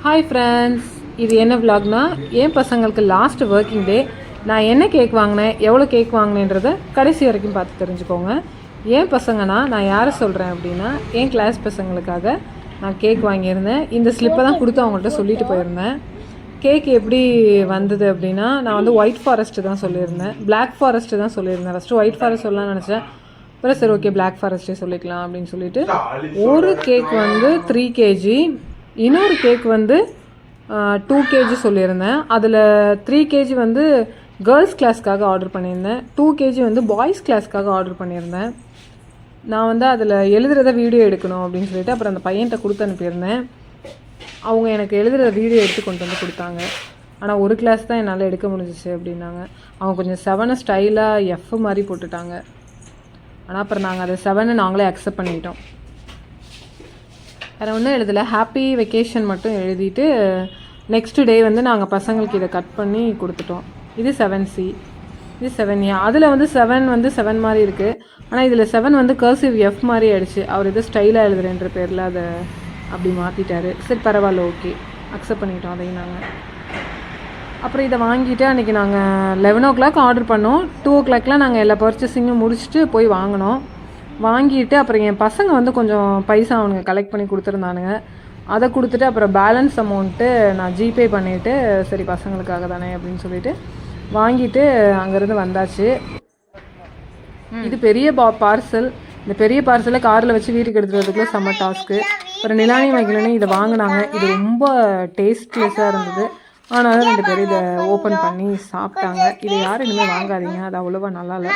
Hi friends, இது என்ன விலாக்னா என் பசங்களுக்கு லாஸ்ட் ஒர்க்கிங் டே. நான் என்ன கேக் வாங்கினேன், எவ்வளோ கேக் வாங்கினேன்றதை கடைசி வரைக்கும் பார்த்து தெரிஞ்சுக்கோங்க. என் பசங்கன்னா நான் யாரை சொல்கிறேன் அப்படின்னா, என் கிளாஸ் பசங்களுக்காக நான் கேக் வாங்கியிருந்தேன். இந்த ஸ்லிப்பை தான் கொடுத்து அவங்கள்ட்ட சொல்லிட்டு போயிருந்தேன். கேக் எப்படி வந்தது அப்படின்னா, நான் வந்து ஒயிட் ஃபாரஸ்ட்டு தான் சொல்லியிருந்தேன், பிளாக் ஃபாரஸ்ட்டு தான் சொல்லியிருந்தேன். ஃபஸ்ட்டு ஒயிட் ஃபாரஸ்ட் சொல்லலாம்னு நினச்சேன், அப்புறம் சரி ஓகே பிளாக் ஃபாரஸ்ட்டே சொல்லிக்கலாம் அப்படின்னு சொல்லிட்டு ஒரு கேக் வந்து 3 kg, இன்னொரு கேக் வந்து 2 kg சொல்லியிருந்தேன். அதில் 3 kg வந்து கேர்ள்ஸ் கிளாஸ்க்காக ஆர்டர் பண்ணியிருந்தேன், 2 kg வந்து பாய்ஸ் கிளாஸ்க்காக ஆர்டர் பண்ணியிருந்தேன். நான் வந்து அதில் எழுதுகிறத வீடியோ எடுக்கணும் அப்படின்னு சொல்லிட்டு அப்புறம் அந்த பையன்கிட்ட கொடுத்து அனுப்பியிருந்தேன். அவங்க எனக்கு எழுதுகிற வீடியோ எடுத்து கொண்டு வந்து கொடுத்தாங்க. ஆனால் ஒரு கிளாஸ் தான் என்னால் எடுக்க முடிஞ்சிச்சு அப்படின்னாங்க. அவங்க கொஞ்சம் 7 ஸ்டைலாக எஃப் மாதிரி போட்டுட்டாங்க. ஆனால் அப்புறம் நாங்கள் அதை 7 நாங்களே அக்செப்ட் பண்ணிட்டோம். வேறு ஒன்றும் எழுதலை, ஹாப்பி வெக்கேஷன் மட்டும் எழுதிட்டு நெக்ஸ்ட் டே வந்து நாங்கள் பசங்களுக்கு இதை கட் பண்ணி கொடுத்துட்டோம். இது 7C, இது 7A. அதில் வந்து 7 வந்து 7 மாதிரி இருக்குது, ஆனால் இதில் 7 வந்து கர்சிவ் எஃப் மாதிரி ஆயிடுச்சு. அவர் எது ஸ்டைலாக எழுதுறேன்ற பேரில் அதை அப்படி மாற்றிட்டாரு. சரி பரவாயில்ல, ஓகே அக்செப்ட் பண்ணிட்டோம் அதையும் நாங்கள். அப்புறம் இதை வாங்கிட்டு அன்றைக்கி நாங்கள் 11 o'clock ஆர்டர் பண்ணோம். 2 o'clockலாம் நாங்கள் எல்லா பர்ச்சேசிங்கும் முடிச்சுட்டு போய் வாங்கினோம். வாங்கிட்டு அப்புறம் என் பசங்க வந்து கொஞ்சம் பைசா அவனுங்க கலெக்ட் பண்ணி கொடுத்துருந்தானுங்க. அதை கொடுத்துட்டு அப்புறம் பேலன்ஸ் அமௌண்ட்டு நான் ஜிபே பண்ணிவிட்டு சரி பசங்களுக்காக தானே அப்படின்னு சொல்லிட்டு வாங்கிட்டு அங்கேருந்து வந்தாச்சு. இது பெரிய பார்சல். இந்த பெரிய பார்சலை காரில் வச்சு வீட்டுக்கு எடுத்துகிட்டு வரதுக்குள்ளே செம்ம டாஸ்க்கு. அப்புறம் நிலானி வைக்கலன்னு இதை வாங்கினாங்க. இது ரொம்ப டேஸ்ட்லெஸ்ஸாக இருந்தது. ஆனாலும் 2 பேரும் இதை ஓப்பன் பண்ணி சாப்பிட்டாங்க. இதை யாரும் இனிமேல் வாங்காதீங்க, அது அவ்வளோவா நல்லா இல்லை.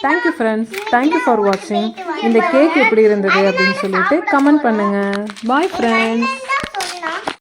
தேங்க்யூ ஃப்ரெண்ட்ஸ், தேங்க்யூ ஃபார் வாட்சிங். இந்த கேக் எப்படி இருந்தது அப்படின்னு சொல்லிட்டு கமெண்ட் பண்ணுங்கள். Bye friends.